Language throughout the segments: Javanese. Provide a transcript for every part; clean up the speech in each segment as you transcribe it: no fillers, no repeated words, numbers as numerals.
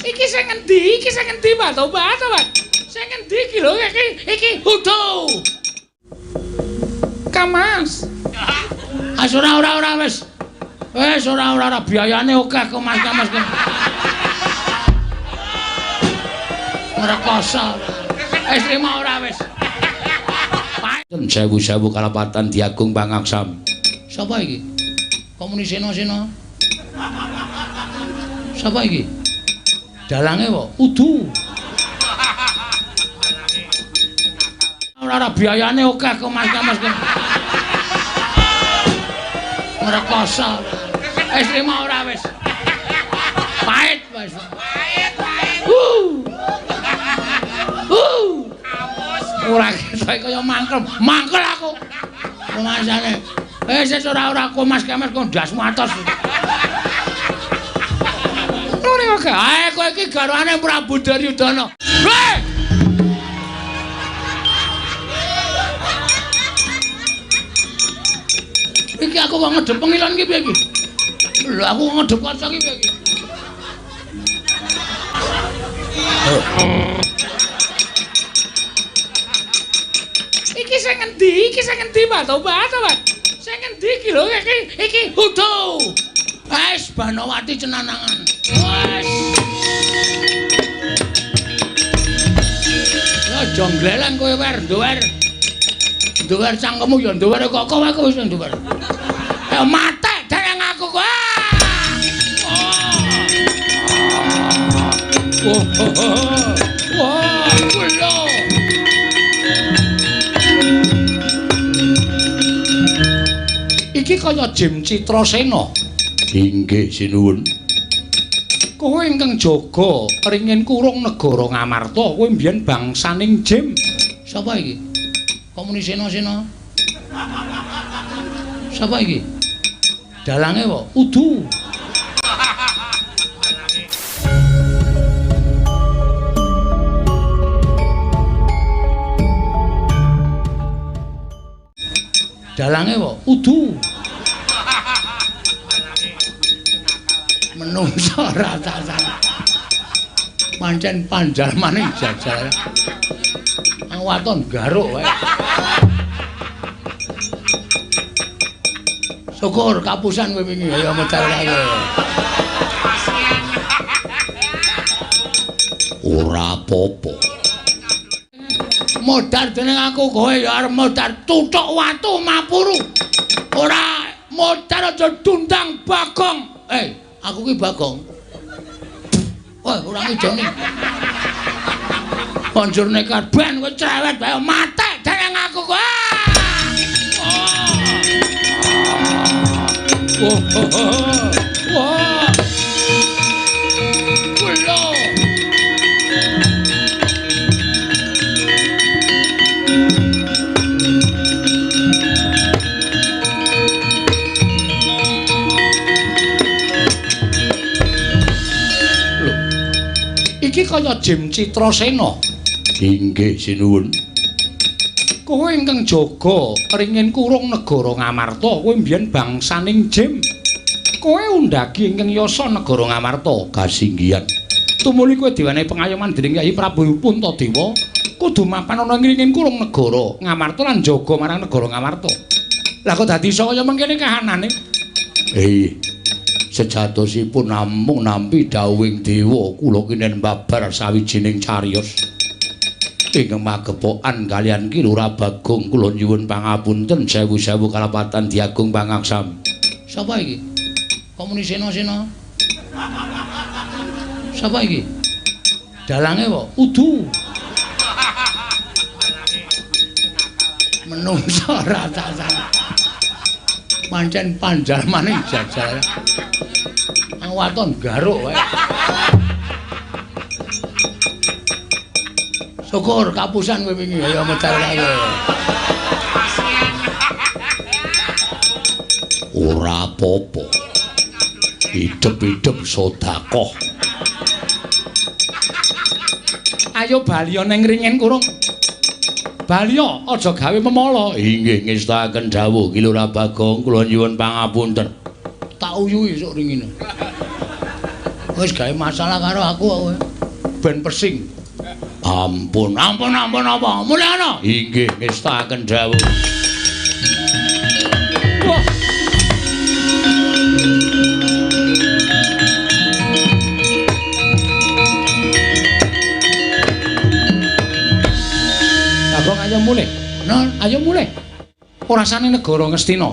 Iki sing endi, Pak? Tobat, Pak. Sing endi iki lho iki Hudo. Kamas. Ora wis. Wis ora biayane akeh kok Mas Kamas. Rekoso. Wis trima ora wis. Sewu kalapatan Diagung Pangaksam. Sapa iki? Komuniseno. Sapa iki? Dalange apa? Udu. Ora biayane akeh kok Mas Kamas. Rekoso. Wis trima ora wis. Pahit wis. Ora ketok kaya mangkel aku. Rumasane. Wis ora aku Mas Kamas kok ndasmu atos. Lore kok ae kowe iki garwane Prabu Daryudana. Hei! Iki aku kok ngedep pengilan iki piye iki? Lho aku kok ngedep kaca iki piye iki? Iki sing endi, Pak? Tobat, Pak. Sing endi iki lho iki Hudo. Wis Banowati cenanangan. Wis. Ya jonglelen kowe duwer. Duwer cangkemmu ya duwer kok kowe wis duwer. Ya mate dereng aku kowe. Wah, kula. Iki kaya Jim Citrasena. Inggih sinuwun. Kowe ingkang jaga ringin kurung negara Ngamarta, kowe mbiyen bangsaning Jim. Sapa iki? Komuniseno. Sapa iki? Dalange apa? Udu. Dalange apa? Udu. Menungso rasa-rasa. Pancen panjalmane jajal. Waton garuk wae. Syukur kapusan kowe wingi ya medal kae. Ora apa-apa. Modar dening aku kowe ya arep modar tuthuk watu mapuru. Ora modar aja dundang Bagong. Aku ki Bagong. Wah, ora ngidoni. Banjur nekat ben kowe cerewet bae mate dening aku kowe. Wah. Kula. Iki kaya Jim Citrasena. Inggih sinuwun. Kowe ingkang jaga ringin kurung negara Ngamarta, kowe mbiyen bangsaning Jim. Kowe undhagi ingkang yasa negara Ngamarta kasinggihan. Tumuli kowe diwenehi pengayoman dening Kyai Prabu Puntadewa, kudu mapan ana ringin kurung negara Ngamarta lan jaga marang negara Ngamarta. Lah kok dadi iso kaya mengkene kahanane? Sejatosipun namung nampi dawuhing dewa kula kinen babar sawijining cariyos ingkang magepokan kaliyan Ki Lurah Bagong kula nyuwun pangapunten sewu-sewu kalapatan Diagung Pangaksam. Sapa iki? Komuniseno. Sapa iki? Dalange apa? Udu. Menungso rasa-rasa. Pancen panjalmane jajal. Waton garuk wae. Syukur kapusan kowe wingi ya medal kae. Ora apa-apa. Hidup-hidup sedekah. Ayo Balya ning ringin kurung. Balya aja gawe memala. Inggih ngestakaken dawuh Ki Lurah Bagong kula nyuwun pangapunten. Tak uyuhi sok ringine. Wis gawe masalah karo aku kowe. Ben pesing. Ampun apa? Mulyana. Inggih ngestaken dawuh. Wah. Bagong ayo mulih. Nah, ayo mulih. Ora sane negara Ngastina.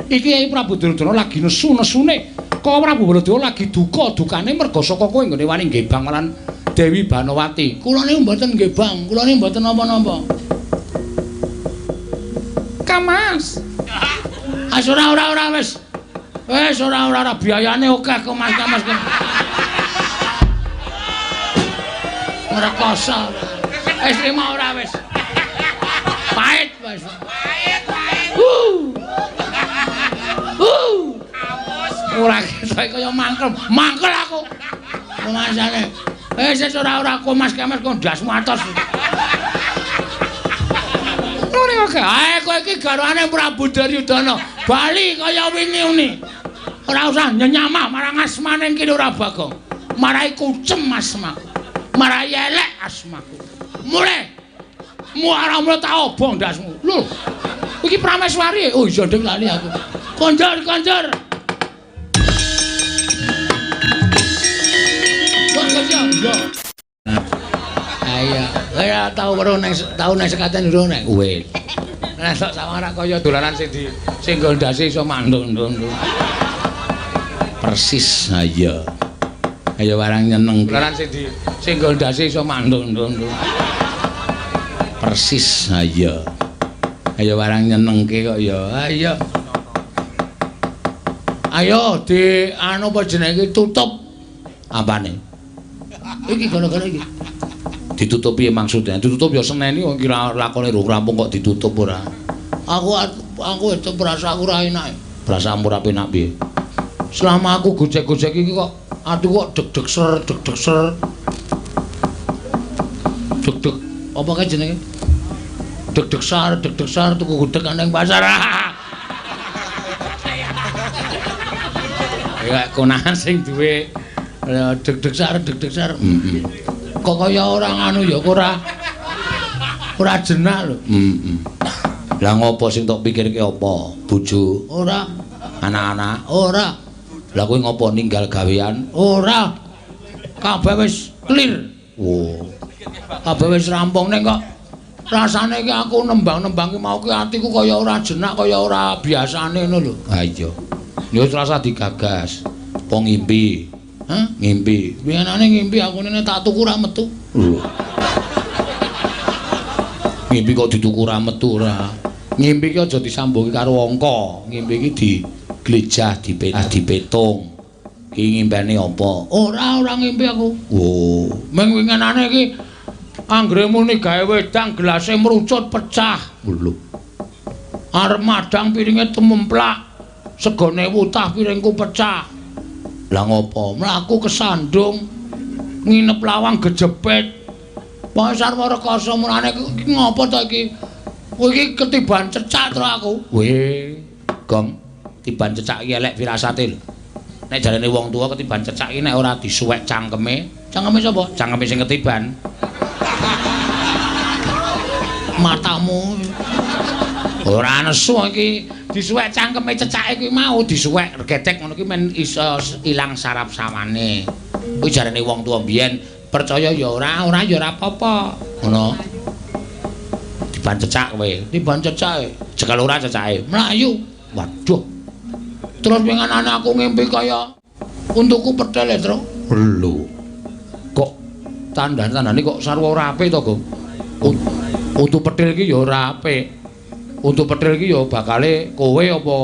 Iki Kyai Prabu Duryudana lagi nesu-nesune. Kok Prabu Baladewa lagi duka-dukane merga saka kowe nggone wani Gebang lan Dewi Banowati. Kula niku mboten Gebang, kula niku mboten napa-napa. Kamas. Ora wis. Wis ora biayane akeh kok Mas Kamas. Ngrekoso. Wis trima ora wis. Pahit wis. Pahit. Ora ketok kaya mangkel aku. Rumasane. Wis ora aku Mas Kemas kok ndasmu atos. Ora kok ae kowe iki garwane Prabu Duryudana. Bali kaya wingi-uni. Ora usah nyenyamah marang asmane iki ora Bagong. Marai kucem asmaku. Marai elek asmaku. Mulih. Muara mulih tak obong ndasmu. Lho. Iki prameswari. Oh iya ndeng lali aku. Konjor. Ayo, ora tau weruh ning taun ning sekaten lho nek kowe. Nek sok sawara kaya dolanan sing nggo ndase iso mandung-ndung. Persis ayo. Ayo warang nyeneng. Dolanan sing nggo ndase iso mandung-ndung. Persis ayo. Ayo warang nyenengke kok ya. Ayo. Ayo di anu apa jenenge tutup. Apane? Iki gara-gara iki. Ditutup piye maksudnya? Ditutup ya seneni kok kira lakone rung rampung kok ditutup ora. Aku itu berasa aku ora enak. Berasamu ora penak piye? Selama aku gojek-gojek iki kok atiku kok deg-deg ser. Deg-deg apa kae jenenge? Deg-deg sar tuku gudeg nang pasar. Ya konangan sing duwe deg-deg sar. Kok kaya orang anu ya ora jenak lho. Lah ngopo sing tok pikirke apa? Bojo? Ora. Anak-anak? Ora. Lah kowe ngopo ninggal gawean? Ora. Kabeh wis clear. Oh. Kabeh wis rampung ning kok rasane iki aku nembang-nembang ki mau ki atiku kaya ora jenak, kaya ora biasane ngono lho. Ha iya. Ya wis rasa digagas. Po ngimpi. Hah? Ngimpi. Biyenane ngimpi aku nene tak tuku ra metu. Lho. Ngimpi kok dituku ra metu ora. Ngimpi ki aja disambungi karo angka. Ngimpi ki diglijah, dipetung. Ki ngimpene apa? Ora ngimpi aku. Oh, meng winginane iki anggere muni gawe wedang gelase mrucut pecah. Lho. Arep madang piringe tememplak. Segone wutah piringku pecah. Lah ngopo? Mlaku kesandung. Nginep lawang gejepit. Wong sarwa rekoso mulane ngopo to iki? Kowe iki ketiban cecak to aku. Weh, Gong, tiban cecak iki elek firasate lho. Nek jarene wong tuwa ketiban cecak iki nek ora disuwek cangkeme. Cangkeme sapa? Cangkeme sing ketiban. Matamu. Ora nesu iki disuwek cangkeme cecake kuwi mau disuwek regetek ngono ki men iso ilang saraf sawane. Kuwi jarene wong tuwa mbiyen percaya ya ora ya ora apa-apa. Ngono. Diban cecak kowe, diban cecake. Jekel ora cecake, mlayu. Waduh. Terus pengen anakku ngimpi kaya untukku petel ya, Tru. Lho. Kok tandane kok sarwa ora apik to, Gong? Untuk petil iki ya ora apik. Untuk petil iki ya bakale kowe apa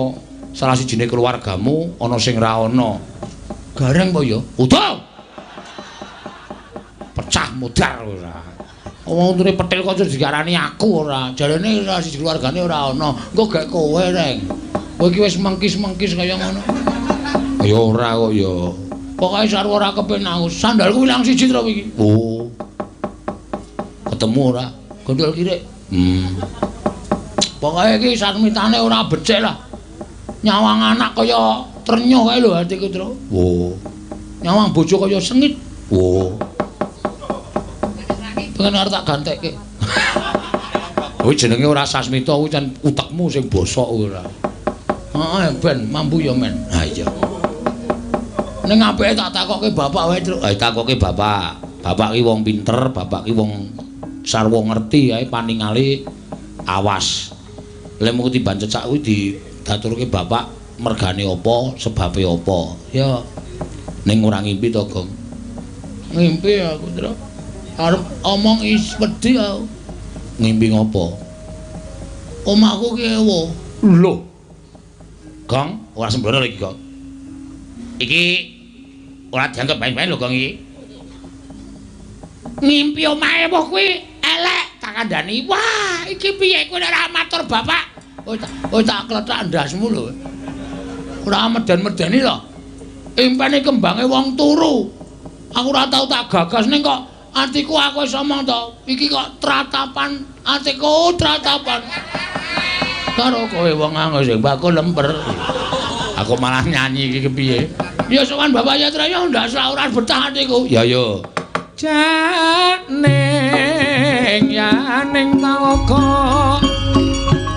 salah sijine keluargamu ana sing ra ana. Gareng apa ya? Utuh. Pecah mudar ora. Wong untune petil kok diarani aku ora. Jarene salah siji keluargane ora ana. Engko gek kowe, Reng. Kowe iki wis mengkis-mengkis kaya ngono. Ya ora kok ya. Pokoke sarwa ora kepenak. Sandalku ilang siji to iki. Oh. Ketemu ora? Gondol kirik. Pokoke iki sarmitane ora becik lah. Nyawang anak kaya trenyuh kae lho atiku, Tru. Oh. Nyawang bojo kaya sengit. Oh. Pengen arep tak gantekke. Kuwi jenenge ora sasmita kuwi kan utekmu sing bosok ora. Heeh ben mampu ya men. Ha iya. Ning apike tak takokke bapak wae, Truk. Takokke bapak. Bapak ki wong pinter, bapak ki wong sarwa ngerti ae paningale awas. Lek mung tiban cecak kuwi didaturke bapak mergane apa, sebabe apa. Ya ning ora ngimpi to, Gong. Ngimpi aku, Truk. Arep omong is wedi aku. Ngimpi ngopo? Omahku ki ewo. Lho. Gong, ora sembrono lagi, Gong. Iki ora dianggep main-main lho, Gong iki. Ngimpi omahe ewo kuwi elek tak kandhani. Wah, iki piye kowe ora matur bapak? Oh tak kletak ndasmu lho. Ora meden-medeni to. Impene kembange wong turu. Aku ora tau tak gagas ning kok atiku aku wis omong to. Iki kok tratapan atiku tratapan. Karo kowe wong anggo sing bakul lemper. Aku malah nyanyi iki kepiye? Ya sowan Bapak Yatraya ndak ora betah atiku. Ya yo. Janing yaning talaga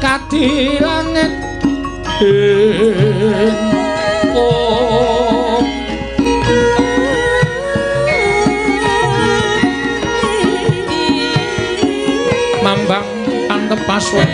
kadilangit oh mambang antepaswa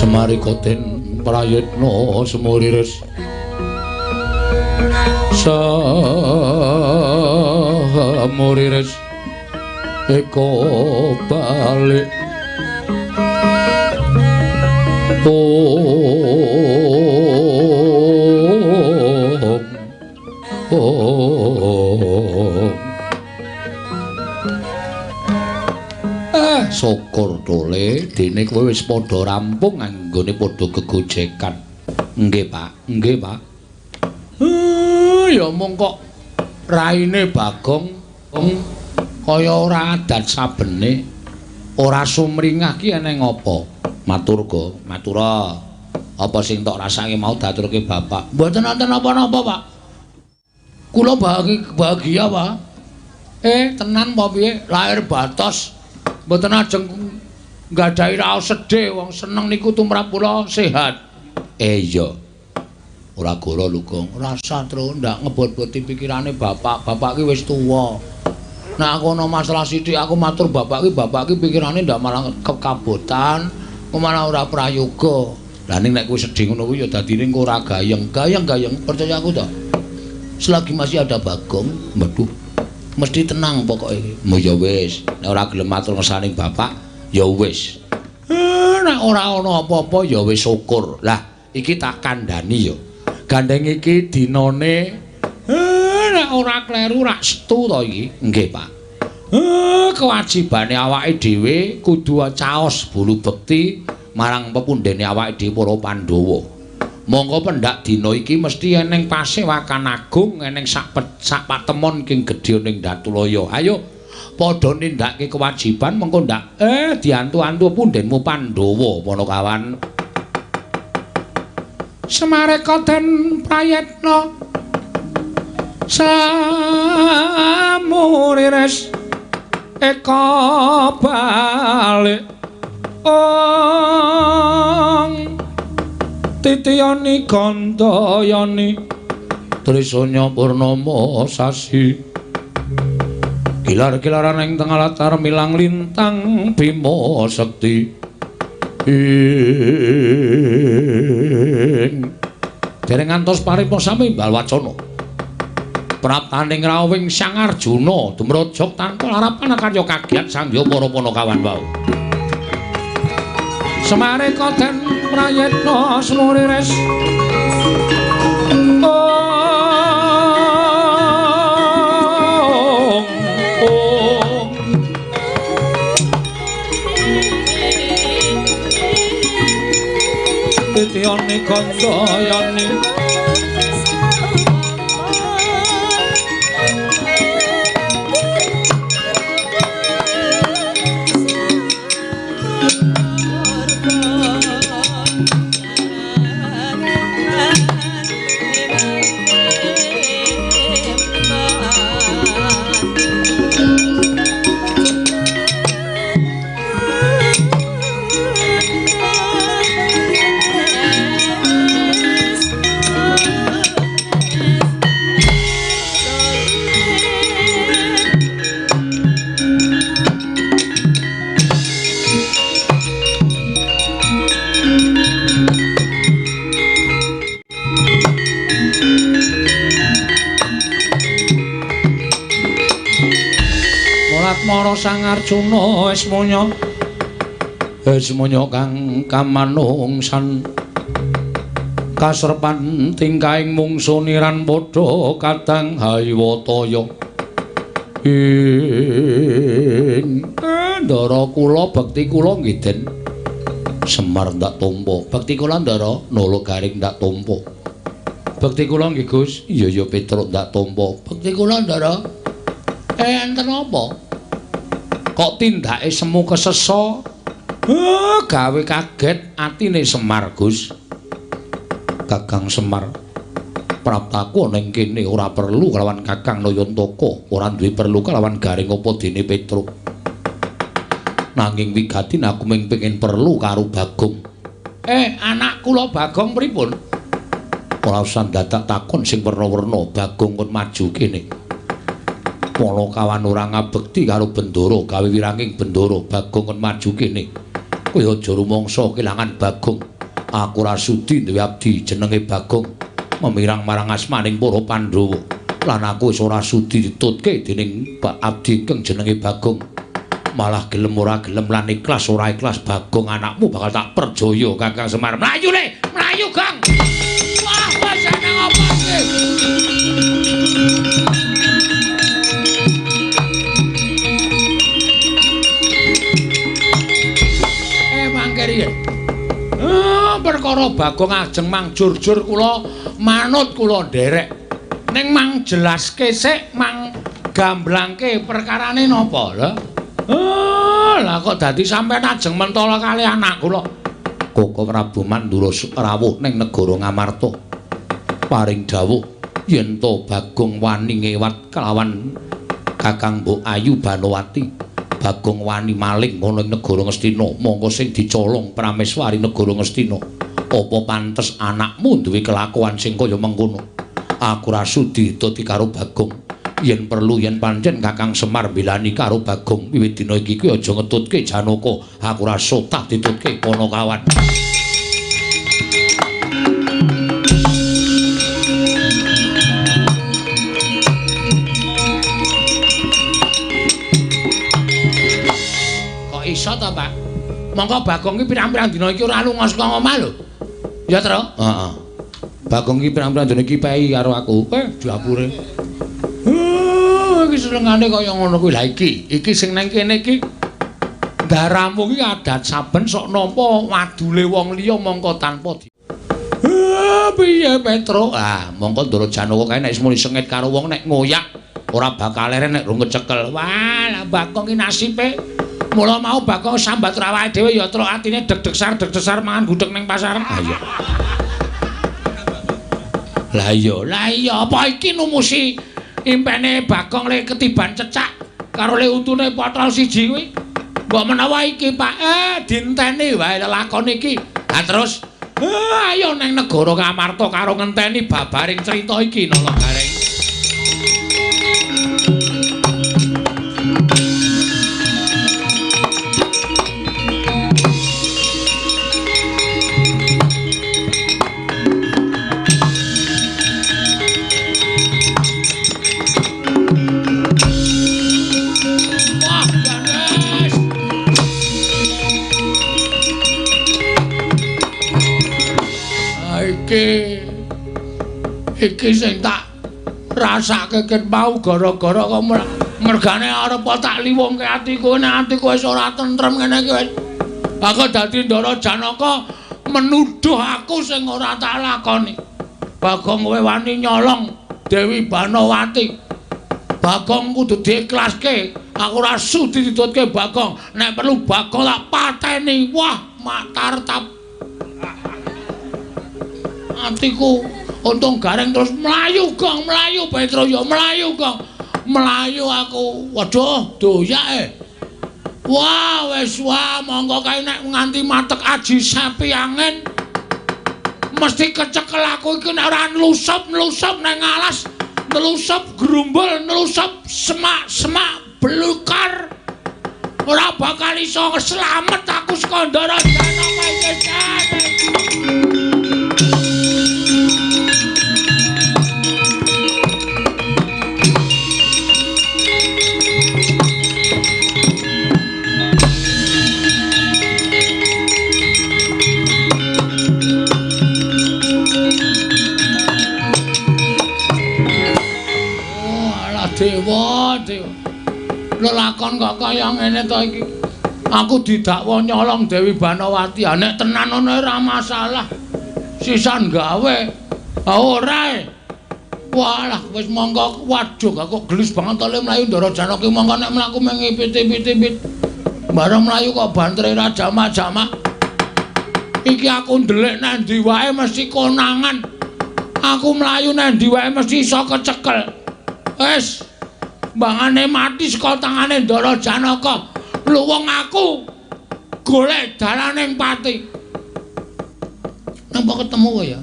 Marikoten prayitna semuriris samuriris eko balik syukur tole dene kowe wis padha rampung anggone padha gegojekan. Nggih, Pak. Nggih, Pak. Ya mung kok raine Bagong kaya ora adat sabene. Ora sumringah ki eneng apa? Maturga, matura. Apa sing tok rasake mau daturke Bapak? Mboten wonten apa-apa, Pak. Kula bahagia, Pak. Tenan apa piye? Lahir batos. Mboten ajeng nggadahi raos sedih wong seneng niku tumrap kula sehat. Iya. Ora goro Lugong, rasa terus ndak ngebot-boti pikirane Bapak. Bapak ki wis tuwa. Nek aku ana masalah sithik aku matur Bapak ki pikirane ndak malah kekabotan, malah ora prayoga. Lah ning nek kowe sedih ngono kuwi ya dadine engko ora gayeng. Gayeng percaya aku to. Selagi masih ada Bagong, waduh, mesti tenang pokoke. Ya wis, nek ora gelem matur ngersane Bapak, ya wis. Nek ora ana apa-apa ya wis syukur. Lah, iki tak kandhani ya. Gandeng iki dinane nek ora kleru rak setu to iki. Nggih, Pak. Kewajibane awake dhewe kudu caos bulu bekti marang pepundhene awake dhewe para Pandhawa. Monggo pendak dina iki mesti eneng pasewakan agung, eneng sak patemon king gedhe ning Datulaya. Ayo padha nindakake kewajiban mengko ndak diantu-antu pundhenmu Pandhawa Panakawan. Semareka den prayetna samurires eka balik titiyani gandayani trisanya purnama sasi kilar-kilaran ing tengah latar milang lintang Bima Sekti dereng ngantos paripurna sami mbal wacana praptaning rawing Sang Arjuna dumrajak tanpa harapan karya kagiat sangya para Panakawan wau. Semareka den prayetna semurires titiyane gandayani Mara Sang Arjuna esmanya kang kamanungsan kasrepan tingkahing mungsuniran padha kadang haywataya ndara kula bekti kula nggih Den Semar ndak tampa bekti kula ndara nala garing ndak tampa bekti kula nggih Gus iya Petruk ndak tampa bekti kula ndara enten apa kok tindake semu kesesa gawe kaget atine Semar Gus. Kakang Semar praptaku ning kene ora perlu kelawan Kakang Nayantaka, ora duwe perlu kelawan Garing apa dene Petruk. Nanging wigatin aku mung pengin perlu karo Bagong. Anak kula Bagong pripun? Ora usah dadak takon sing werna-werna, Bagong kon maju kene. Panakawan ora ngabekti karo Bendara, gawe wiranging Bendara, Bagong kon maju kene. Kowe aja rumangsa kelangan Bagong. Aku ora sudi duwe abdi jenenge Bagong. Memirang marang asmaning para Pandhawa. Lan aku wis ora sudi ditutke dening abdi kang jenenge Bagong. Malah gelem ora gelem lan ikhlas ora ikhlas Bagong anakmu bakal tak perjaya Kakang Semar. Mlayu le, mlayu Gang. Wah, wasane ngopo iki? Perkara Bagong ajeng mang jur-jur kula manut kula nderek ning mang jelaske sik mang gamblangke perkarane napa lho Lah kok dadi sampeyan ajeng mentala kali anak kula. Koko Prabu Mandura rawuh ning negara Ngamarta. Paring dawuh yen to Bagong wani ngewat kelawan Kakang Mbok Ayu Banowati. Bagong wani maling ana ing negara Ngastina, mongko sing dicolong Prameswari negara Ngastina. Apa pantes anakmu duwe kelakuan sing kaya mengkono? Aku ra sudi dadi karo Bagong. Yen perlu yen pancen Kakang Semar bilani karo Bagong wiwit dina iki kuwi aja ngetutke Janaka. Aku ra sotah ditutke Panakawan. Kok iso ta, Pak? Monggo Bagong iki pirang-pirang dina iki ora lunga saka omah lho. Ya, Tru? Heeh. Bagong iki pirang-pirang dina iki pei karo aku. Diapure. Iki senengane kaya ngono kuwi. Lah iki sing nang kene iki ndaramu iki adat saben sok nampa wadule wong liya mongko tanpa di. Piye Petro? Mongko Ndara Janaka kae nek muni sengit karo wong nek ngoyak ora bakal leren nek rung kecekel. Wah, lah Bagong iki nasibe. Mula mau Bagong sambat awake dhewe ya truk atine deg-degsar mangan gudeg ning pasar. Lah iya apa iki numusi impene Bagong le ketiban cecak karo le untune potol siji kuwi. Mbok menawa iki Pak dinteni wae lakon iki. Lah terus ayo nang negara Ngamarta karo ngenteni babaring crita iki Nala Gareng. Iki sing tak rasake ket mau gara-gara kok mergane arep tak liwungke atiku nek atiku wis ora tentrem ngene iki wis. Aku dadi Ndara Janaka menuduh aku sing ora tak lakoni. Bagong kowe wani nyolong Dewi Banowati. Bagong kudu diikhlaske. Aku ora sudi ditutke Bagong. Nek perlu Bagong tak pateni. Wah, matartap. Atiku untung Gareng terus mlayu Gong, mlayu Petro ya mlayu Gong. Mlayu aku. Waduh, doyak Wah, wis monggo kae nek nganti matek aji sapi angin. Mesti kecekel aku iki nek ora nlusup nang alas, nlusup grumbul, nlusup semak-semak belukar. Ora bakal iso slamet aku saka Ndara Janaka iki. Dewa. Lelakon kok kaya ngene to iki. Aku didakwa nyolong Dewi Banowati. Nek tenan ngono ora masalah. Sisan gawe. Ora. Walah wis monggo waduh kok gelis banget to le mlayu Ndara Janaka monggo nek mlaku mengipit-ipit. Bareng mlayu kok bantre ra jamak-jamak. Iki aku ndelik nang ndi wae mesti konangan. Aku mlayu nang ndi wae mesti iso kecekel. Wes mbangane mati saka tangane Ndara Janaka. Lho wong aku golek dalaning pati. Napa ketemu kok ya?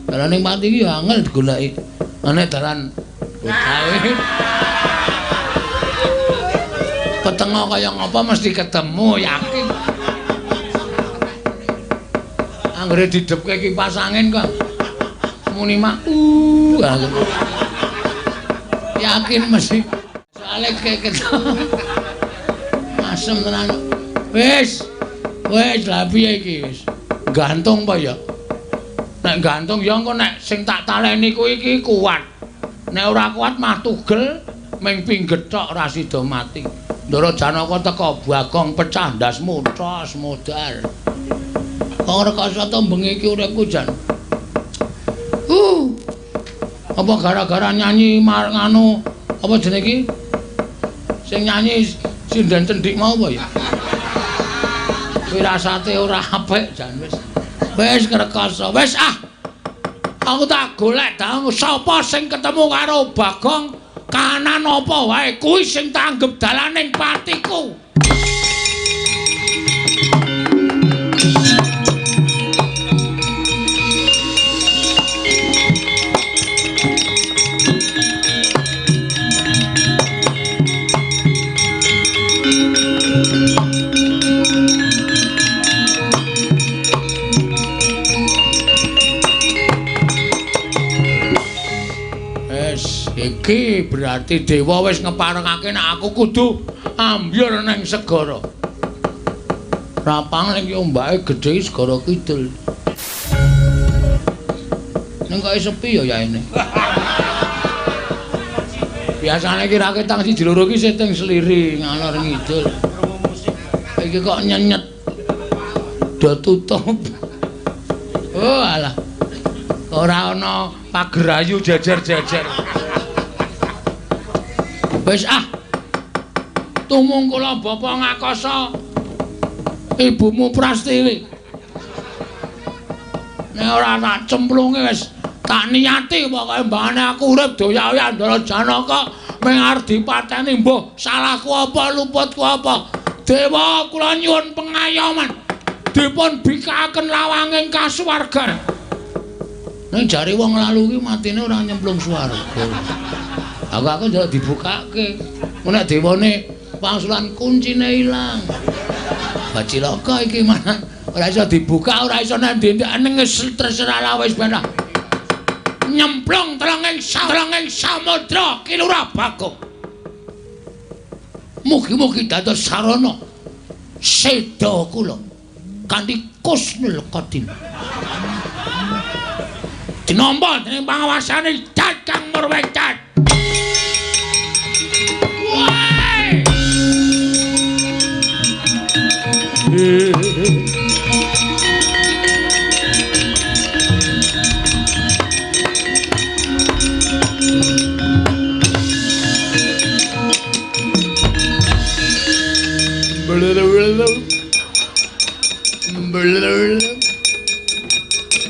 Dalaning pati iki ya angel digoleki. Nek dalan gawe. Petengah kaya ngapa mesti ketemu yakin. Anggere didepke kipas angin kok. Muni mak yakin mesti soalnya ketemu asem tenan wis lah piye iki wis gantung apa ya nek gantung ya engko nek sing tak taleni kuwi iki kuat nek ora kuat mah tugel ming pinggethok ora sida mati Ndara Janaka teka Bagong pecah ndas mutos modal kok rekasa to bengi iki uripku jan apa gara-gara nyanyi nganu apa jenenge iki sing nyanyi Sinden cendik mau apa ya? Wirasate ora apik jan wis. Wis ngrekoso. Wis aku tak golek dang sapa sing ketemu karo Bagong kanan apa wae kuwi sing tak anggap dalaning patiku. Iki berarti dewa wis ngeparengake nek aku kudu ambyur ning segara. Rapang ning ombake gedhe segara kidul. Ning kok sepi ya yaene. Biasane kira ketang siji loro ki seteng sliri ngalor ngidul. Iki kok nyenyet. Do tutup. Oh alah. Ora ana pagerayu jejer-jejer. Wis tumung kula bapa ngakasa ibumu Prastiwi. Nek ora tak cemplunge wis tak niati pokoke mbane aku urip doya-oya ndara Janaka ming arep dipateni mbuh salahku apa luputku apa. Dewa kula nyuwun pengayoman dipun bikakaken lawanging kasuwargan. Nek jare wong lalu ki matine ora nyemplung swarga. Aku njaluk dibukake. Nek dewane pangsulan kuncine ilang. Bacilaka iki mana ora iso dibuka, ora iso ndendek ning terserah wis ben. Nyemplung terenging samudra Kilura Bagong. Mugi-mugi dados sarana seda kula kanthi Kusnul Qadim. Dinampa dening pangawasane Kakang Murwedat.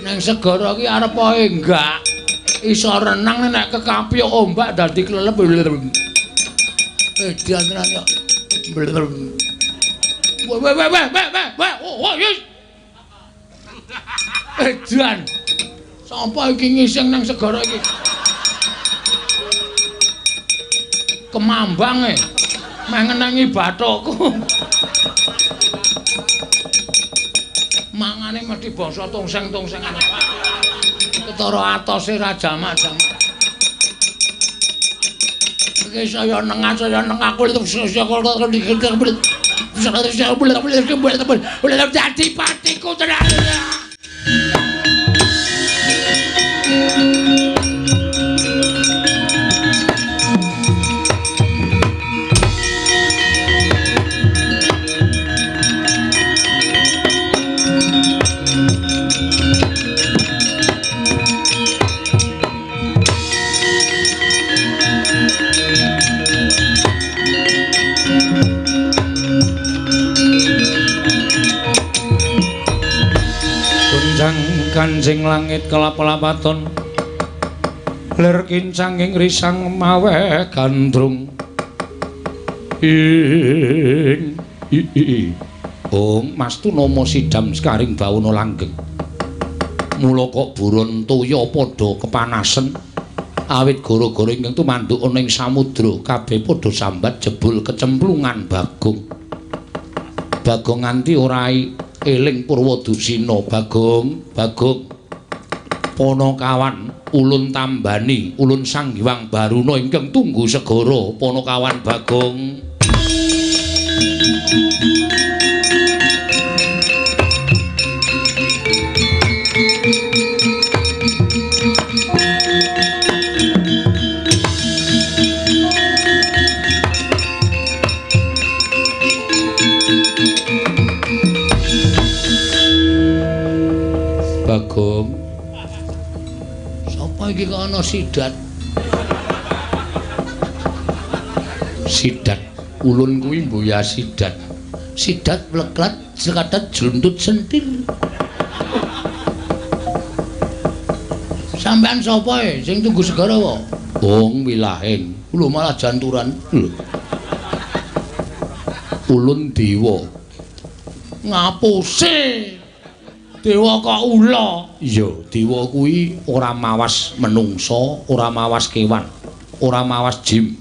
Nang segara ki arep ae enggak iso renang nek kekampyuk ombak dadi klelep. Diantran yo. Oh, yes. Edan. Sapa iki ngising nang segara iki? Kemambang mengenangi bathukku. Mangane mesti basa tongseng-tongsengan. Ketara atose ra jamak-jamak. Iki saya nengah aku itu boleh jadi patiku tenan. Kanjeng langit kelap-lapaton lir kincanging risang mawe gandrung mastu nama sidam sekaring bawana langgeng mula kok buron toya padha kepanasen awit gara-gara ingkang tumanduk ana ing samudra kabeh padha sambat jebul kecemplungan Bagong nganti ora eling Purwadusina. Bagong Panakawan ulun tambani ulun Sang Hyang Baruna ingkang tunggu segara Panakawan Bagong. Bagong, sapa iki kok ana sidat? Sidat Ulun kuwi mboya sidat. Sidat pleklat sekadat jluntut sentil. Sampean sapa sing tunggu segara wae? Wong wilahing. Lho malah janturan. Ulun dewa. Ngapuse. Dewa kok ula. Iya, dewa kuwi ora mawas menungsa, ora mawas kewan, ora mawas jin.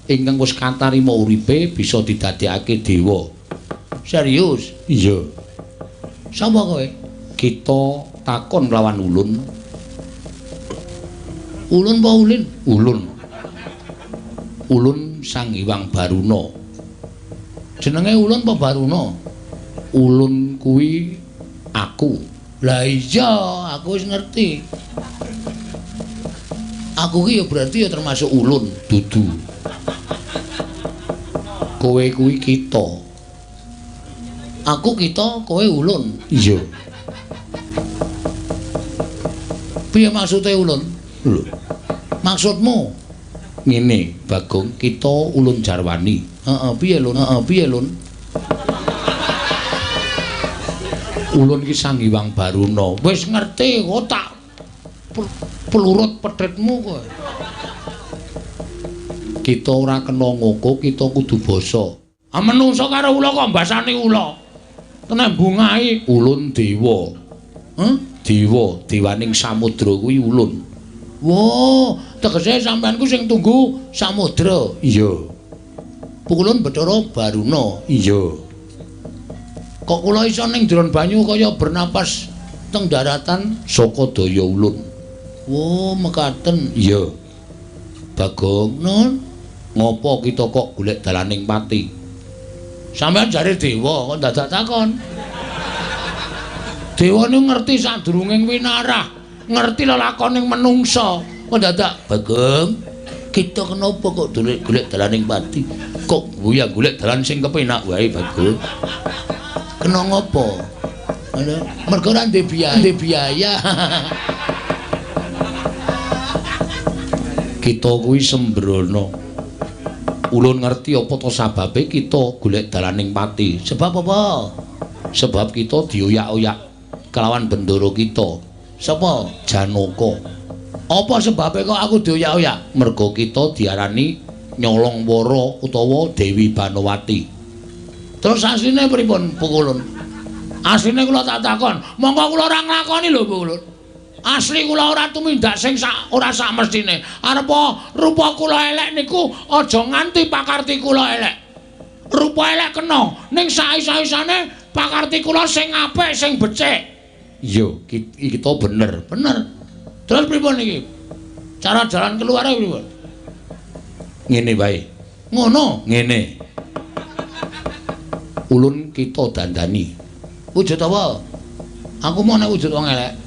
Ingkang wis katarima uripe bisa didadekake dewa. Serius? Iya. Sapa kowe? Kita takon lawan ulun. Ulun apa ulin? Ulun. Ulun Sang Hyang Baruna. Jenenge ulun apa Baruna? Ulun kuwi aku. Lah iya, aku wis ngerti. Aku ki ya berarti ya termasuk ulun, dudu. Kowe kuwi kita. Aku kita, kowe ulun. Iya. Piye maksude ulun? Lho. Maksudmu ngene, Bagong, kita ulun jarwani. Heeh, piye lun? Heeh, piye lun? Ulun ki Sang Hyang Baruna. Wis ngerti kok tak pelurut pedhetmu kowe. Kita ora kena ngoko, kita kudu basa. Ah menungso karo ula kok mbasani ula. Tenan bungahi ulun dewa. Hah? Dewa, dewaning samudra kuwi ulun. Wo, tegese sampean ku sing tunggu samudra. Iya. Ulun Bathara Baruna. Iya. Kok kula iso ning jero banyu kaya bernapas teng daratan saka daya ulun. Wo, mekaten. Iya. Bagong, nun. Ngopo kita kok golek dalaning pati? Sampeyan jare dewa kok dadak takon. Dewa niku ngerti sadurunging winarah. Ngerti lelakoning menungsa. Kok dadak Bagong, kita kenapa kok golek dalaning pati? Kok ya golek dalan sing kepenak wae Bagong. Kena ngopo? Mergo ora ndek biaya. Kita kuwi sembrono. Ulun ngerti apa to sababe kita golek dalaning pati. Sebab apa? Sebab kita dioyak-oyak kelawan bendoro kita. Sapa? Janaka. Apa sebabe kok aku dioyak-oyak? Mergo kita diarani Nyolong Wara utawa Dewi Banowati. Terus asline pripun Pukulun? Asline kula tak takon, monggo kula ora nglakoni lho Pukulun. Asli kula ora tumindak sing ora sak mestine. Arepa rupa kula elek niku aja nganti pakarti kula elek. Rupa elek kena, ning saisa-isane pakarti kula sing apik, sing becik. Iya, kita bener. Terus pripun iki? Cara jalan keluar pripun? Ngene wae. Ngono, ngene. Ulun kita dandani. Wujud apa? Aku mau nek wujud wong elek.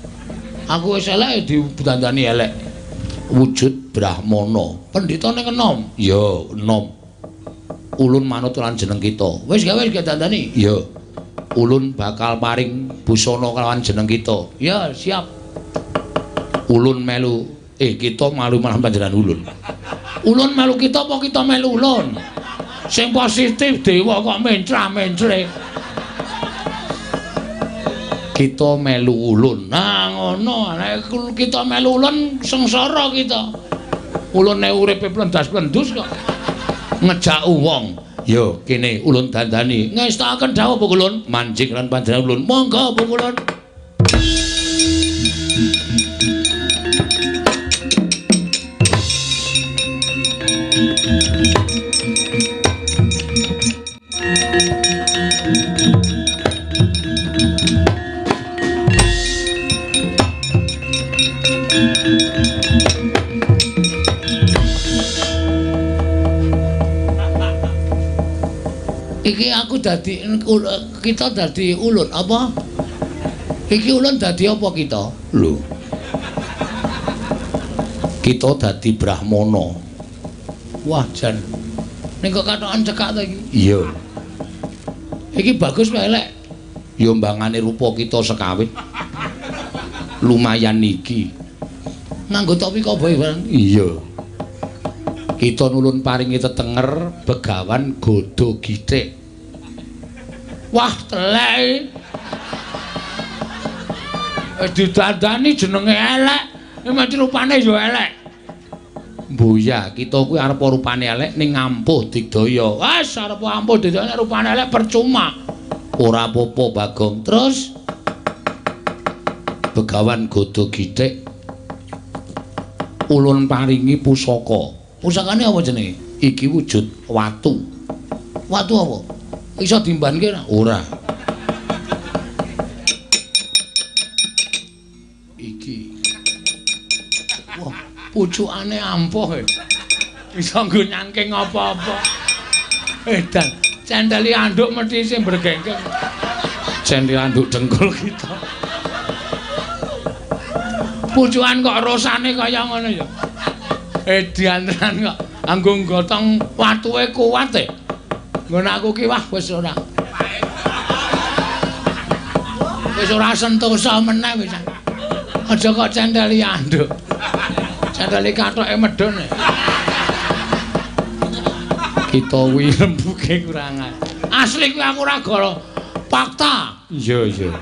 Aku wis elek didandani elek. Wujud Brahmana. Pendhita ning enom. Ya, enom. Ulun manut lan jeneng kita. Wis gawe dandani? Ya. Ulun bakal paring busana kelawan jeneng kita. Ya, siap. Ulun melu kita malu malah panjenengan ulun. Ulun melu kita apa kita melu ulun? Sing positif dewa kok mencra-mencre. Kita melu ulun. Nah, ngono. Nek kita melu ulun sengsara kita. Ulun nek uripe plendas-plendus kok ngejak wong. Yo, kene ulun dandani. Ngestakaken dawuh Pukulun, manjing lan panjenengan ulun. Monggo Pukulun. Iki aku dadi kita dadi ulun apa? Iki ulun dadi apa kita? Lho. Kita dadi Brahmana. Wah, jan. Ning kok katokan cekak ta iki? Iya. Iki bagus wae elek. Ya mbangane rupa kita sekawit. Lumayan iki. Nganggo topi koboi barang. Iya. Kita nulun paringi tetenger Begawan Godo Githik. Wah, telek. Didandani jenenge elek, mesti rupane ya elek. Mboya, kita kuwi arep rupane elek ning ampuh digdaya. Wes arep ampuh digdaya rupane elek percuma. Ora apa-apa, Bagong. Terus Begawan Godo Githik ulun paringi pusaka. Pusakane apa jenenge? Iki wujud watu. Watu apa? Iso dimbanke ora? Pucukane ampuh iso nggo nyangking apa-apa. Dan cendeli anduk mesti sing bergengkeng. Cendeli anduk dengkul kita. Pucukan kok rosane kaya ngono ya. Diantenan kok anggo nggotong watuke kuat e. Nggon aku ki wah wis ora. Wis ora sentosa meneh wis. Aja kok cendeli anduk. Cendeli kathoke medhon. Kita kuwi lembuke kurangan. Asli kuwi aku ora golo. Fakta. Iya, iya.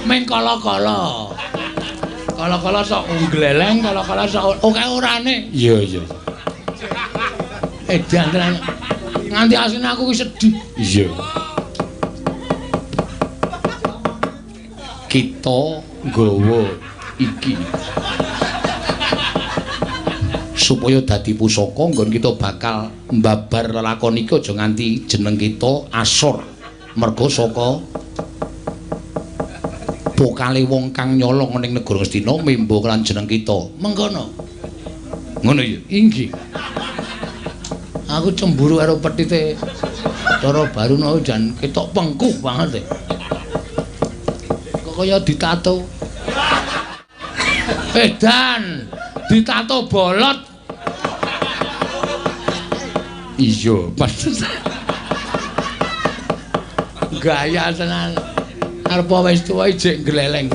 Men kala-kala. Kala-kala sok gleleng, kala-kala sok oke orane. Iya, iya. Diantenan. Nganti asline aku wis sedih. Iya. Kita nggawa iki supaya dadi pusaka nggon kita bakal mbabar lelakon iki aja nganti jeneng kita asor merga saka pokale wong kang nyolong ning negara Ngastina membo lan jeneng kita mengkono ngono ya inggih aku cemburu karo petite cara Baruna jan ketok pengkuh banget kaya ditato. Dan ditato bolot. Iya, pantes. Gaya tenan. Arep wis tuwa ijek gleleng.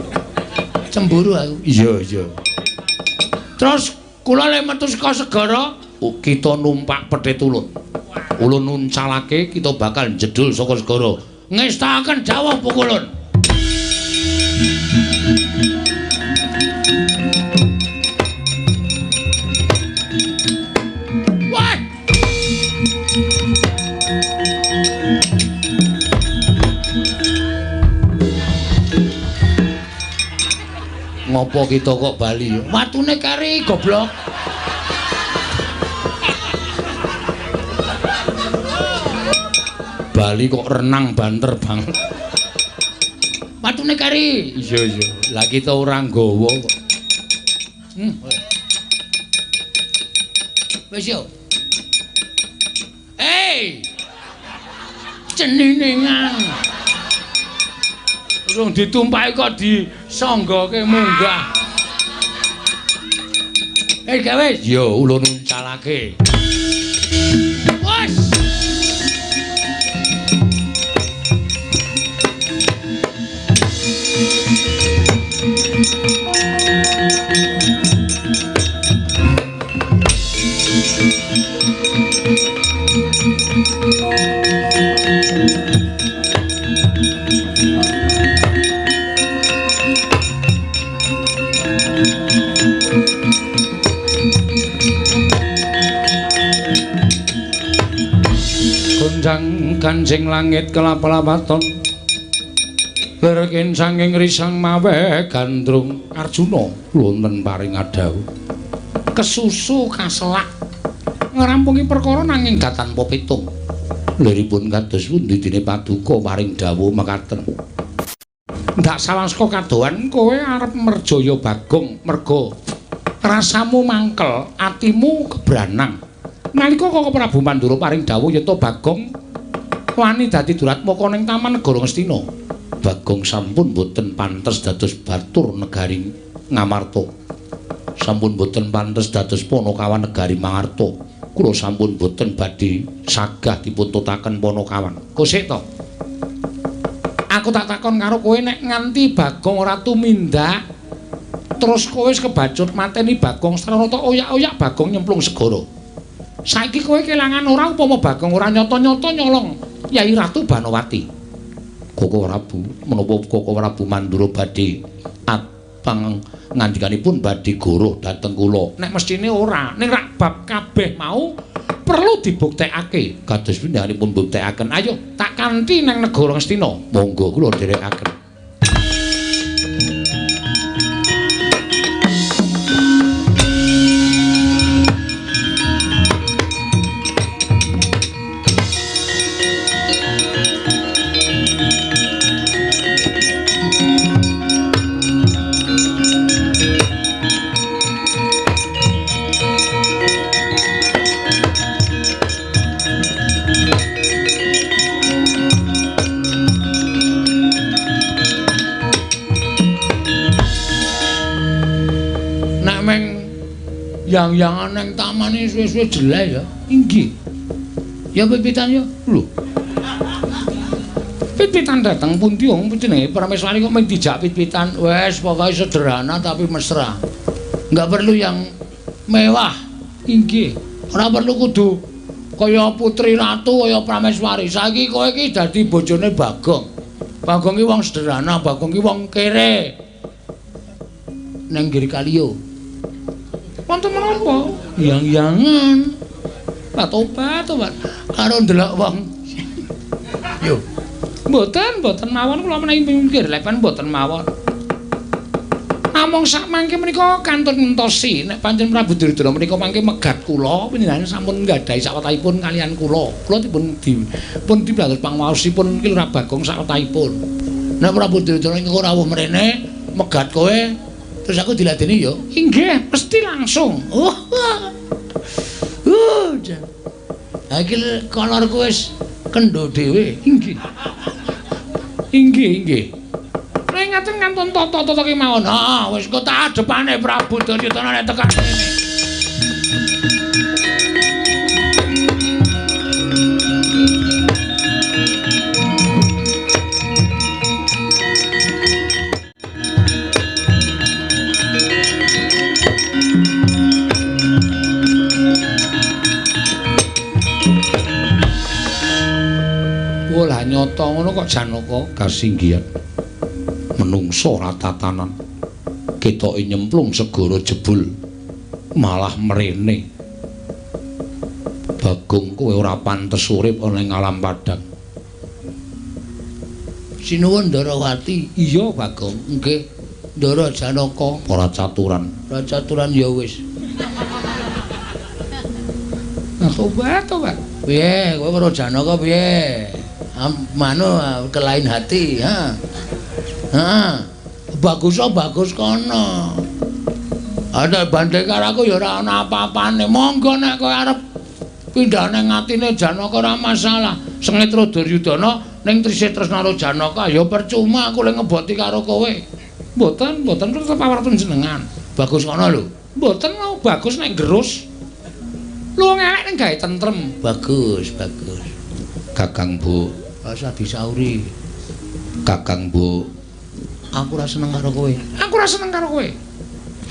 Cemburu aku. Iya, iya. Terus kula lek metu saka segara, kita numpak pedhet ulun. Ulun nuncalake kita bakal jedul saka segara. Ngestaken dawuh pukulun. Ngopo kita kok bali? Watune kari goblok. Bali kok renang banter banget. Watune kari. Iya iya. Lah kita ora nggawa kok. Wis yo. Ceninengan. Urung ditumpahi kok disanggoke munggah. Gawe. Yo ulun uncalake. Wes. Gunjang Kanjeng langit kelap-lapaton lerken sanging risang mawe gandrung Arjuna wonten paring adhau kesusu kaselak ngrampungi perkara nanging gak tanpa pitung liripun kados pundi dene paduka paring dawuh mekaten ndak sawangska kadohan kowe arep merjaya Bagong merga rasamu mangkel atimu kebranang nalika Kakang Prabu Pandura paring dawuh yen to Bagong wani dadi duratmaka ning taman negara Ngastina Bagong sampun boten pantes dados batur negari Ngamarta sampun boten pantes dados Panakawan negari Mangarta kula sampun boten badhe sagah dipuntutaken Panakawan kosek to aku tak takon karo kowe nek nganti Bagong ora tumindak Terus kowe wis kebacut mateni Bagong Stranata oyak-oyak Bagong nyemplung segara. Saiki kowe kelangan ora upama Bagong ora nyata-nyata nyolong Yai Ratu Banowati. Koko Prabu menapa Koko Prabu Mandura badhe pang ngandikanipun badhe goroh dhateng kula. Nek mestine ora, ning rak bab kabeh mau perlu dibuktekake. Kados pindahanipun buktekaken. Ayo tak kanthi nang negara Ngastina. Monggo kula dherekaken. Yang-yangan nang taman iki suwe-suwe jelek ya. Inggih. Ya pipitan ya. Lho. Pipitan dateng pundi wong jenenge Prameswari kok mung dijak pipitan. Wes pokoke sederhana tapi mesra. Enggak perlu yang mewah. Inggih. Ora perlu kudu kaya putri ratu kaya Prameswari. Saiki kowe iki dadi bojone Bagong. Bagong ki wong sederhana, Bagong ki wong kere. Nang Giri Kaliyo. Wonten menapa? Yang-yangan. Tobat. Karo ndelok wong. Yo. Mboten mawon kula menawi pinggir lepen mboten mawon. Namung sak mangke menika kantun entosi nek pancen Prabu Duryudana menika mangke megat kula panjenengan sampun nggadahi sawetahipun kalian kula. Kula dipun dibatos pangwaosipun ki Lurah Bagong sawetahipun. Nek Prabu Duryudana ora rawuh mrene megat kowe terus aku diladeni ya. Inggih, mesti langsung. Iki kolorku wis kendho dhewe. Inggih. Nek ngaten kantun tata-tata kemawon. Wis kok tak adepane Prabu Duryudana nek tekan kene. Lah nyata ngono kok Janaka kasinggihan menungso ratatanan ketoke nyemplung segara jebul malah mrene. Bagong kowe ora pantes urip ana ing alam padang. Sinuwun Ndarawati. Iya Bagong. Nggih. Ndara Janaka ora caturan. Ora caturan ya wis. Tobat. Piye kowe karo Janaka piye? Kelain hati, bagus kono. Ada bandhe karo aku ya ora ana apa-apane. Monggo nek kowe arep pindah ning atine Janaka ora masalah. Sengitra Duryudana ning Trisitresna karo Janaka ya percuma aku le ngeboti karo kowe. Mboten tetep pawarten jenengan. Bagus kono lho. Mboten mau bagus nek gerus. Lu ngelek ning gawe tentrem. Bagus. Kakang Bu rasa disauri. Kakang Bu, aku ora seneng karo kowe.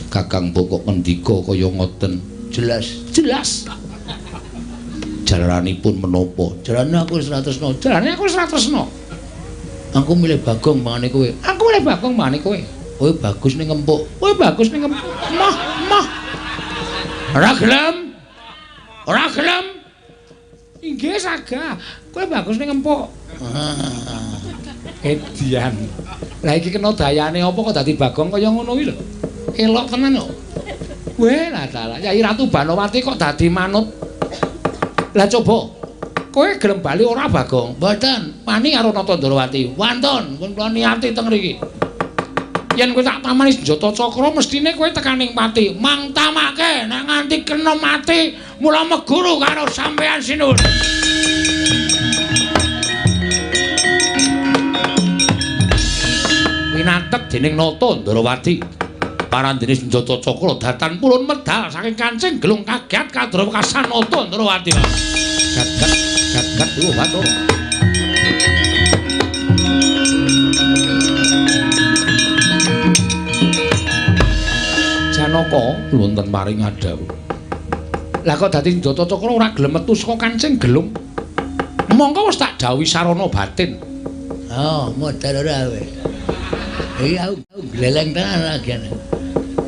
Kakang Bu kok ngendika kaya ngoten? Jelas. Jalanipun menapa? Jalane aku wis ora tresna. Aku milih Bagong mangane kowe. Kowe bagus ning empuk. Mah. Ora gelem. Inggih sagah. Kowe bagus ning empuk. Edian. Lah iki kena dayane apa kok dadi Bagong kaya ngono iki lho. Elok tenan kok. Weh lah dalah Yai Ratu Banowati kok dadi manut. Lah coba. Kowe gelem bali ora Bagong? Mboten. Wani karo Nata Ndarawati. Wonten, kula niati teng mriki. Yen kowe tak tamani senjata cakra mestine kowe tekaning mati. Mang tamake nek nganti kena mati mula meguru karo sampean Sinuwun. Winatek dening Nata Ndarawati. Parandene senjata cakra datan pulun medal saking kancing gelung kaget kadrawekasan Nata Ndarawati. Gat Bathara. Janaka wonten paring adhawu. Lah kok dadi Ndata Cakra ora gelem metu saka Kancing Gelung? Mongko wis tak dhawuhi sarana batin. Oh, modal ora kowe. Iki aku gleleng tenan lagi.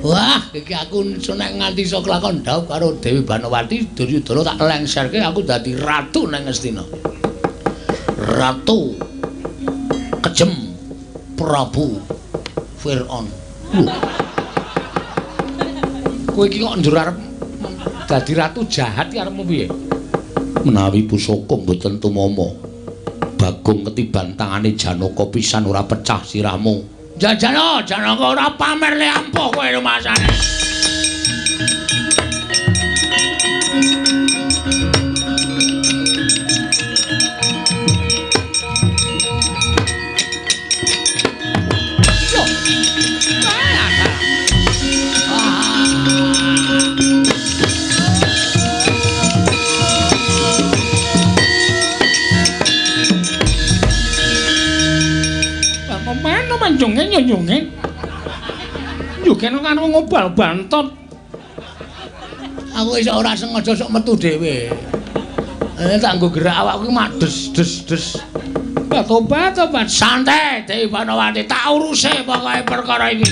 Wah, iki aku nek nganti iso kelakon dhawuh karo Dewi Banowati, Duryudana tak lengserke aku dadi ratu nang Ngastina. Ratu kejem Prabu Firaun. Kowe iki kok njur arep dadi ratu jahat ki arepmu piye? Menawi pusaka mboten tumama, Bagong ketiban tangane Janaka pisan ora pecah sirahmu. Janaka ora pamer le ampuh kowe rumasane. Manjunge nyonyunge. Yugen karo ngobal bantot. Aku iso ora sengaja sok metu dhewe. Tak nggo gerak awakku mak des. Tobat. Santai, Dewi Banowati, tak uruse pokoke perkara iki.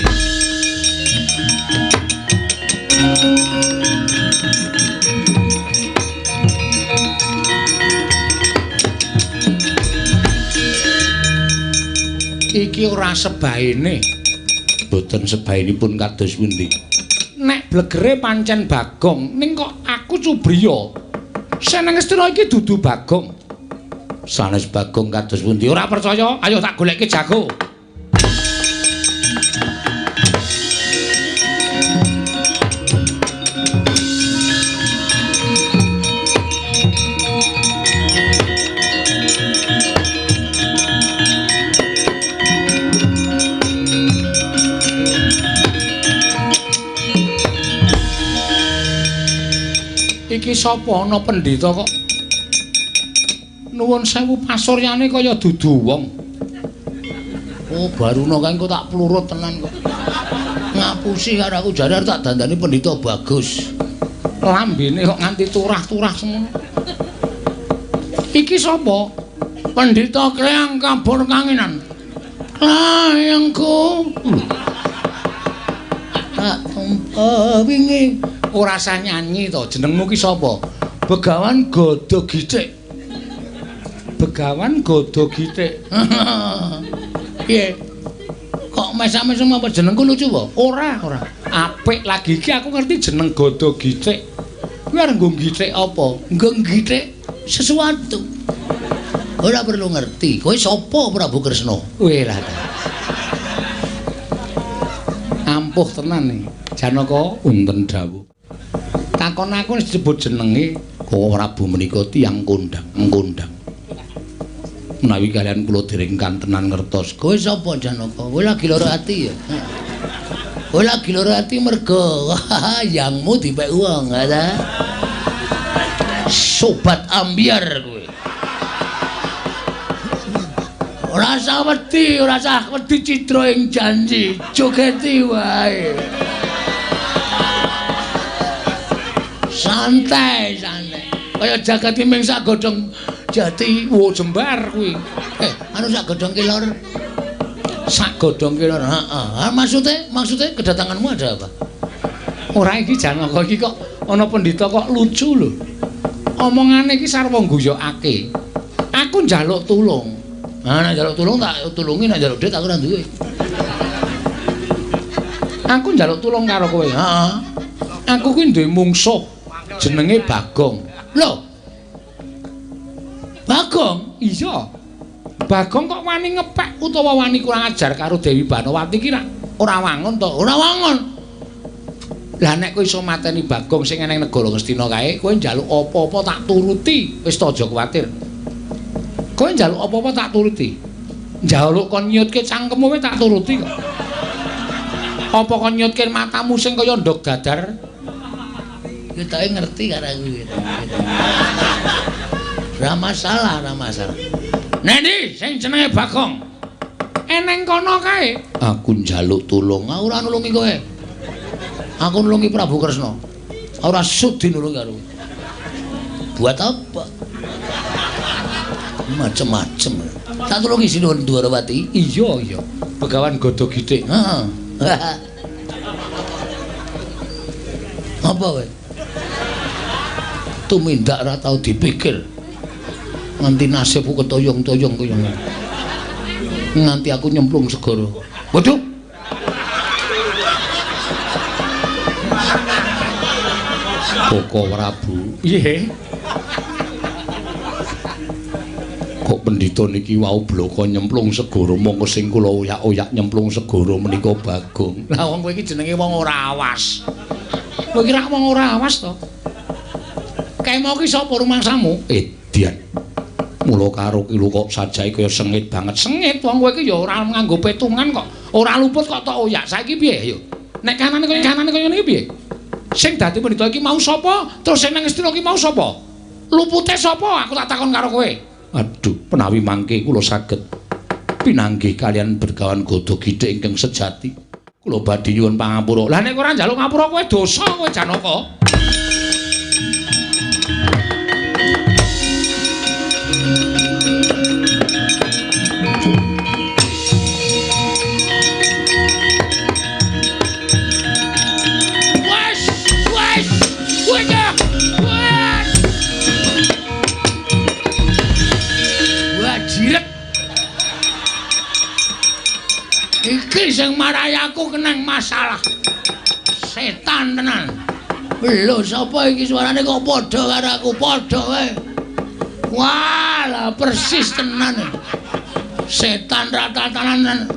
Iki ora sebaene. Boten sebaenipun kados pundi? Nek blegere pancen Bagong, ning kok aku Cubriya. Seneng Ngastina iki dudu Bagong. Sanes Bagong kados pundi? Ora percaya? Ayo tak goleki jago. Iki sapa ana pendhita kok nuwun sewu pasuryane kaya dudu wong. Oh, baruna kae kok tak plurut tenan kok. Ngapusi karo aku jare tak dandani pendhita bagus. Lambene kok nganti turah-turah semono. Iki sapa? Pendhita Klyang Kabur Kanginan. Layangku. Tak wingi ora sah nyanyi to, jenengmu ki sapa? Begawan Gada Githik. Begawan Gada Githik. Piye? Kok mesam-mesem apa jenengku lucu apa? Ora. Apik lagi iki aku ngerti jeneng Gada Githik. Kuwi arep nggo githik apa? Nggo githik sesuatu. Ora perlu ngerti. Kowe sapa Prabu Kresna? Kowe lah. Ampuh tenan iki. Janaka wonten dawuh. Takon aku wis disebut jenenge Kok Prabu menika tiyang kondang. Menawi kalian kula dereng kantenan ngertos. Kowe sapa Janaka? Kowe lagi lara ati ya? Kowe lagi lara ati mergo yangmu dipek wong, ta? Sobat ambiar kowe. Ora usah wedi citra ing janji, jogeti wae. Santai. Kaya jagati ming sak godhong jati wo jembar kuwi. Anu sak godhong kilor. Sak godhong kilor. Heeh. Maksudnya kedatanganmu ada apa? Ora iki Janaka iki kok ana pendhita kok lucu lho. Omongane iki sarwa guyokake. Aku njaluk tulung. Nek njaluk tulung tak tulungi, nek njaluk dhuwit aku ora duwe. Aku njaluk tulung karo kowe. Heeh. Aku kuwi duwe mungsuh. Jenenge Bagong. Lho. Bagong? Iya. Bagong kok wani ngepek utawa wani kurang ajar karo Dewi Banowati ki ora wangun to? Ora wangun. Lah nek kowe iso mateni Bagong sing eneng negara Ngastina kae, kowe njaluk apa-apa tak turuti. Wis to aja kuwatir. Kowe njaluk apa-apa tak turuti. Njaluk kon nyutke cangkemmu tak turuti kok. Apa kon nyutke matamu sing kaya ndok dadar? Kita ngerti karo aku gitu. Ora masalah. Nendi sing jenenge Bagong? Eneng kono kae. Aku njaluk tulung. Ora nulungi kowe. Aku nulungi Prabu Kresna. Ora sudi nulungi karo. Buat apa? Macem-macem. Tak tulungi Sinuwun Dwarawati. Iya. Begawan godho githik. Heeh. Apa kowe? Tumindak ora tau dipikir. Nganti nasibku ketoyong-toyong koyo ngene. Nganti aku nyemplung segara. Waduh. Koko Prabu. Iya. Kok pendhita niki wau bloko nyemplung segara mongko sing kula oyak-oyak nyemplung segara menika Bagong. Lah wong kowe iki jenenge wong ora awas. Kowe kira wong ora awas to? Kae mau ki sapa rumangsamu? Edian. Mula karo ki lho kok sajae kaya sengit banget. Sengit wong kowe iki ya ora nganggo petungan kok. Ora luput kok tok oyak. Saiki piye yo? Nek kanane kaya ngene piye? Sing dadi pendhita iki mau sapa? Terus sing nang Istina iki mau sapa? Lupute sapa? Aku tak takon karo kowe. Aduh, penawi mangke kula saged pinanggih kalian Begawan Godho Githik ingkang sejati. Kula badhe nyuwun pangapura. Lah nek ora njaluk ngapura kowe dosa kowe Janaka. Iki sing marai aku kenang masalah. Setan tenan. Lho sapa iki suarane kok padha karo aku padha wae. Wah, lah persis tenan. Setan ratatanan.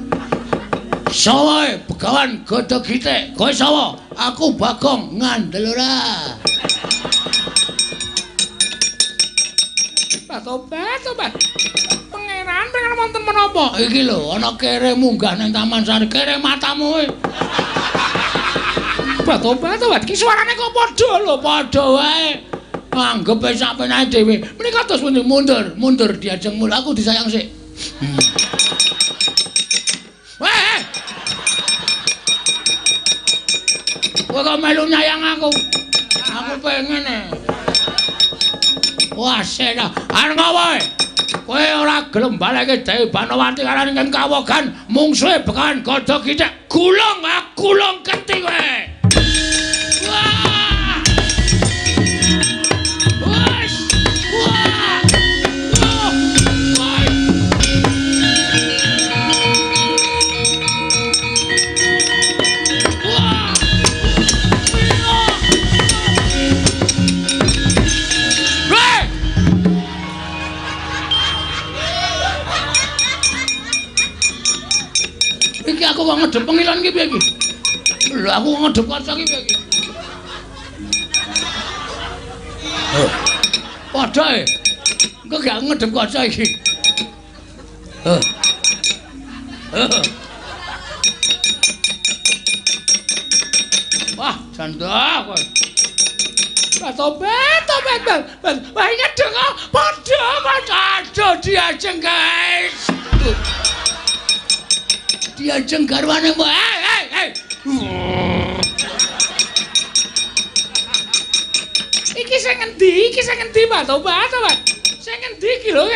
Sawa Begawan Godho Githik. Kowe sapa? Aku Bagong ngandel ora. Tobat. Pengen wonten menapa? Iki lho, ana kere munggah ning Taman Sari. Kere matamu kowe. Tobat. Iki suarane kok padha lho, Padha wae. Anggep sak penae dhewe. Menika terus mundur diajeng mul. Aku disayang sik. Weh. Kowe kok melu nyayang aku? Aku pengen Wah, sena. Arep ngopo? Kowe ora gelem baleke Dewi Banowati karo ing kawogan mungsuhe Begawan Godho Githik. Gulung keti kowe. Wah! Wes! Wah! Iki aku kok ngedep pengilan iki piye iki? Lho aku kok ngedep kaca iki piye iki? Padha e. Kok gak ngedep kaca iki? Wah, janda kowe. Tobat. Wah, ngedeng kok padha diajeng, guys. Diajeng garwane mbok. Hei. Iki sing endi, Pak? Tobat. Sing endi iki lho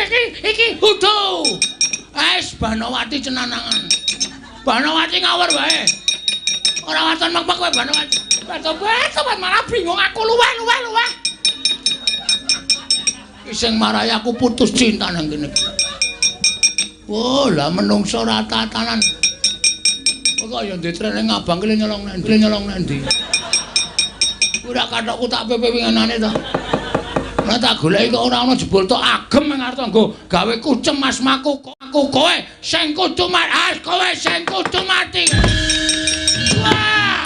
iki utuh. Wis Banowati cenanangan. Banowati ngawur wae. Ora waton mek kowe Banowati. Tobat malah bingung aku luweh. Iki sing marai aku putus cinta nang kene. Oh, lah menungso ora tatanan. Kok ya ditreneng abang ki nyolong nendi. Ora kathokku tak pepe winginane to. Ora tak goleki kok ora ana jebul tok agem ning arep nggo gawe kucem asmaku. Aku kowe sing kudu mati. Kowe sing kudu mati. Wah!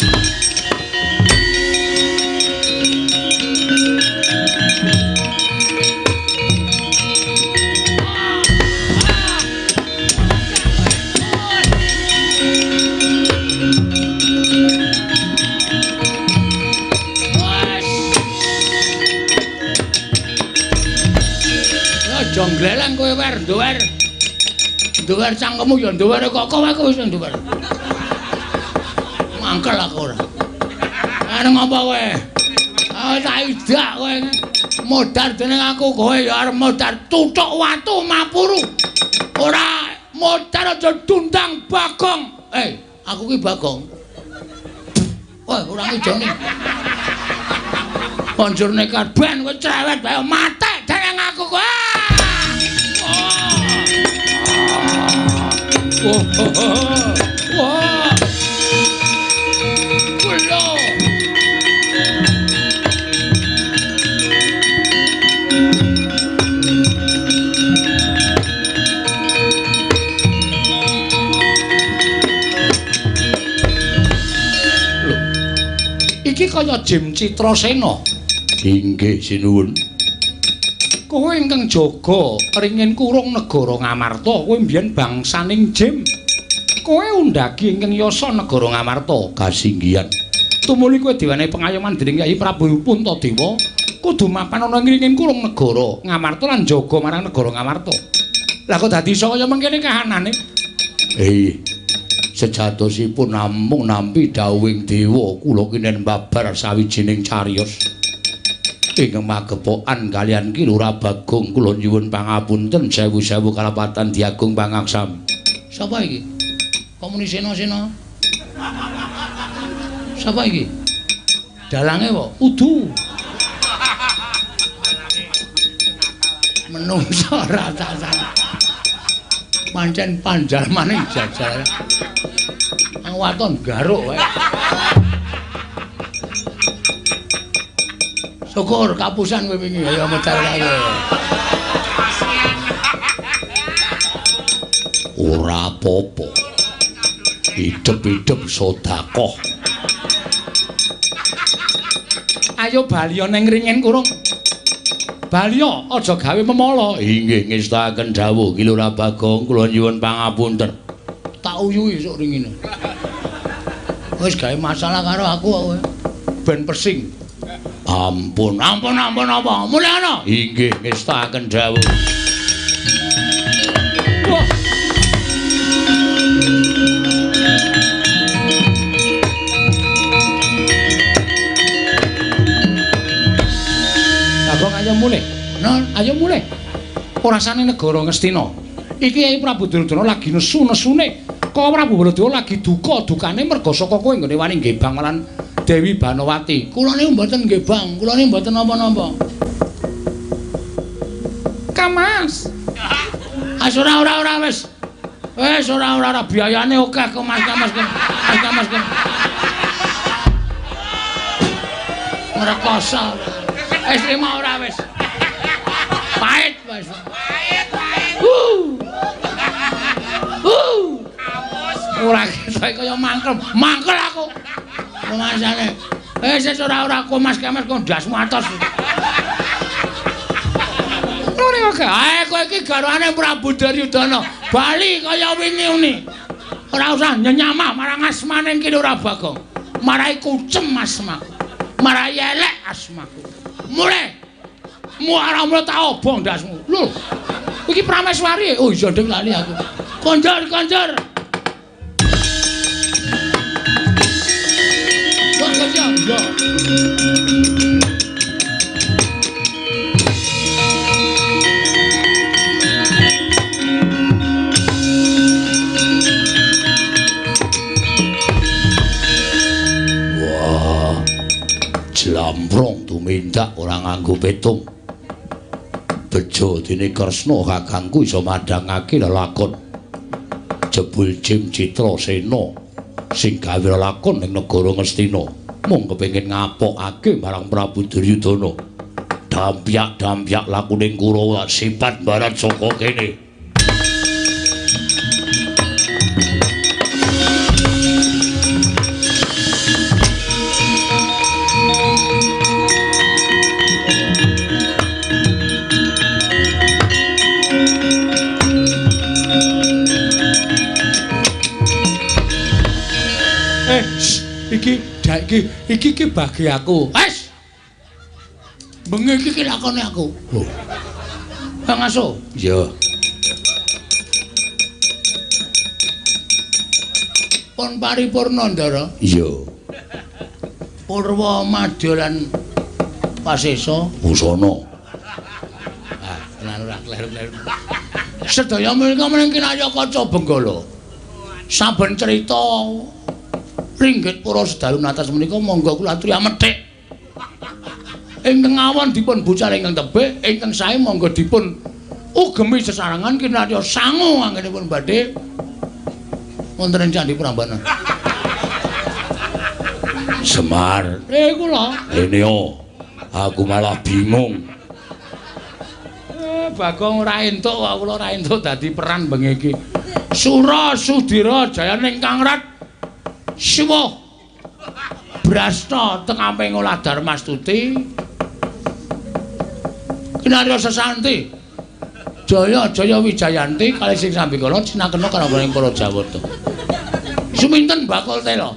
Jongleleng kowe nduwer cangkemmu ya nduwer kok kowe wis nduwer. Mangkel aku ora. Arep apa kowe? Tak idak kowe. Modar dening aku kowe ya arep modar tuthuk watu mapuru. Ora modar aja dundang Bagong. Aku ki Bagong. Wah, ora ngijoni. Banjur nekat ben kowe cerewet bae mate dening aku kowe. Wah. Kulo. Iki kaya Jim Citrasena. Inggih sinuwun. Kowe ingkang jaga ringin kurung negara Ngamarta, kowe mbiyen bangsaning Jim. Kowe undhagi ingkang yasa negara Ngamarta Kasinggihan. tumuli kowe diwenehi pengayoman dening Kyai Prabu Puntadewa kudu mapan ana ing ringin kurung negara Ngamarta lan jaga marang negara Ngamarta. Lah kok dadi iso kaya mengkene kahanane? Sejatosipun namung nampi dawuhing dewa kula kinen babar sawijining cariyos. Ingkang magepokan kalian Ki Lurah Bagong kula nyuwun pangapunten sewu-sewu kalapatan diagung pangaksam. Sapa iki? Komunisena. Sapa iki? Dalange po? Udu. Menungso rasa-rasa. Pancen panjal maning jajal. Waton garuk wae. Syukur kapusan kowe wingi ya medal kae. Ora apa-apa. Idep-idep sedekah. Ayo balya ning ringin kurung. Balya aja gawe memala. Inggih ngestaken dawuh Ki Lurah Bagong kula nyuwun pangapunten. Tak uyuhi sok ringine. Wis gawe masalah karo aku kowe. Ben persing. Ampun apa? Mulih ana. Inggih ngestaken dawuh. Wah. Bagong ayo mulih. Non, Ayo mulih. Ora sane negara Ngastina. Iki Kyai Prabu Duryudana lagi nesu-nesune. Kok Prabu Baladewa lagi duka-dukane merga saka kowe nggone wani Gebang lan Dewi Banowati. kula niku mboten nggih, Bang. Kula niku mboten napa-napa. Kamas. Ora wis. Wis ora biayane akeh kok Mas Kamas. Merekoso. Wis trimo ora wis. Pait wis. Ora ketok kaya mangkel aku. Rumasane. Wis ora kok Mas Kamas kok ndasmu atos. Lore kok. Kowe iki garwane Prabu Duryudana. Bali kaya wingi-wingi. Ora usah nyenyamah marang asmane Ki Lurah Bagong. Marai kucem asmaku. Marai elek asmaku. Mulih. Muara mulo tak obong ndasmu. Lho. Iki Prameswari. Oh iya ndeng lali aku. Konjor. Kok kerja? Yo. Jlamprong tumindak ora nganggo petung. Bejo dene Kresna kakangku iso madhangake lelakon jebul Jim Citrasena sing gawe lelakon ning negara Ngastina. Mung kepengin ngapokake marang Prabu Duryudana. Dampyak lakuning Kurawa sifat barat saka kene. Iki bagi aku. Wes. Bengi iki lakone aku. Bang Aso. Iya. Pon paripurna, Ndara. Iya. Purwa Madya lan Pasesa Busana. ah tenan ora kleru-kleru sedaya menika mening kinaya kaca benggala saben cerita ringgit para sedalu atas menika monggo kula aturi amethik ingkang awan dipun bucal ingkang tebih ingkang sae monggo dipun ugemi sesarengan kinarya sangu anggenipun badhe wonten ing Candhi Prambanan. Semar. Kula. Eneo. Aku malah bingung. Bagong ora entuk kok kula ora entuk dadi peran bengi iki. Sura Sudira Jayane Kangrat Siwa Brasta teng amping olah Darmastuti. Kinarya Sesanti Jaya Wijayanti kalih sing sambikala cinakena karo para Jawata. Suminten bakul tela.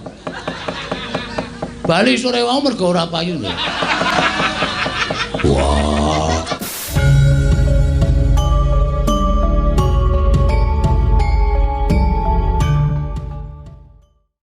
Bali sore wae mergo ora payu lho.